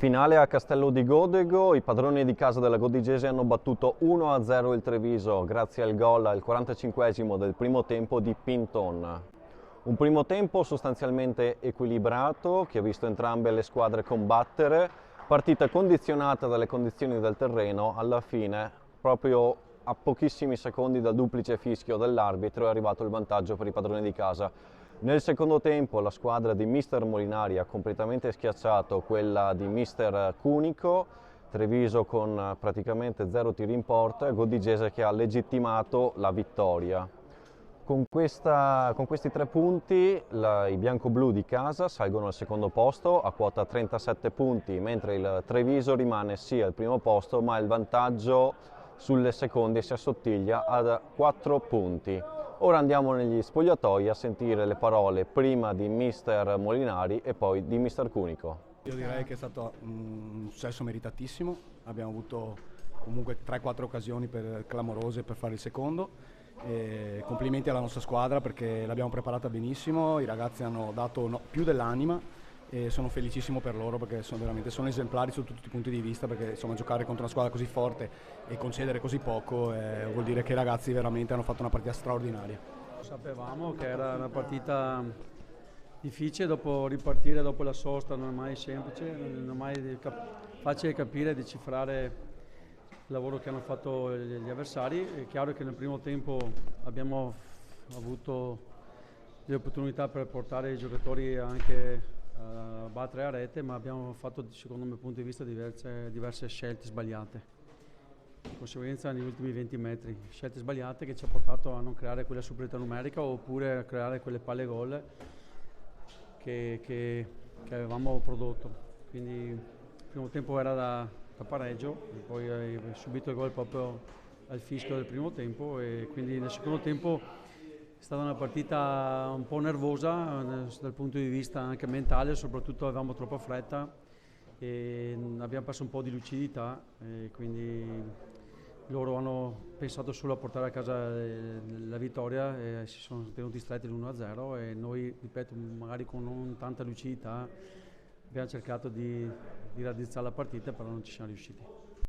Finale a Castello di Godego, i padroni di casa della Godigese hanno battuto 1-0 il Treviso grazie al gol al 45esimo del primo tempo di Pinton. Un primo tempo sostanzialmente equilibrato che ha visto entrambe le squadre combattere, partita condizionata dalle condizioni del terreno, alla fine proprio a pochissimi secondi dal duplice fischio dell'arbitro è arrivato il vantaggio per i padroni di casa. Nel secondo tempo la squadra di mister Molinari ha completamente schiacciato quella di mister Cunico, Treviso con praticamente 0 tiri in porta e Godigese che ha legittimato la vittoria. Con questi 3 punti i bianco-blu di casa salgono al secondo posto a quota 37 punti, mentre il Treviso rimane sì al primo posto, ma il vantaggio sulle seconde si assottiglia a 4 punti. Ora andiamo negli spogliatoi a sentire le parole prima di mister Molinari e poi di mister Cunico. Io direi che è stato un successo meritatissimo, abbiamo avuto comunque 3-4 occasioni clamorose per fare il secondo. Complimenti alla nostra squadra perché l'abbiamo preparata benissimo, i ragazzi hanno dato più dell'anima e sono felicissimo per loro perché sono esemplari su tutti i punti di vista, perché insomma giocare contro una squadra così forte e concedere così poco vuol dire che i ragazzi veramente hanno fatto una partita straordinaria. Sapevamo che era una partita difficile, dopo ripartire dopo la sosta non è mai semplice, non è mai facile capire e decifrare il lavoro che hanno fatto gli avversari. È chiaro che nel primo tempo abbiamo avuto le opportunità per portare i giocatori anche a battere a rete, ma abbiamo fatto, secondo il mio punto di vista, diverse scelte sbagliate. Di conseguenza negli ultimi 20 metri, scelte sbagliate che ci ha portato a non creare quella superiorità numerica oppure a creare quelle palle gol che avevamo prodotto. Quindi il primo tempo era da pareggio, e poi hai subito il gol proprio al fischio del primo tempo e quindi nel secondo tempo è stata una partita un po' nervosa dal punto di vista anche mentale, soprattutto avevamo troppa fretta e abbiamo perso un po' di lucidità e quindi loro hanno pensato solo a portare a casa la vittoria e si sono tenuti stretti l'1-0 e noi, ripeto, magari con non tanta lucidità abbiamo cercato di raddrizzare la partita, però non ci siamo riusciti.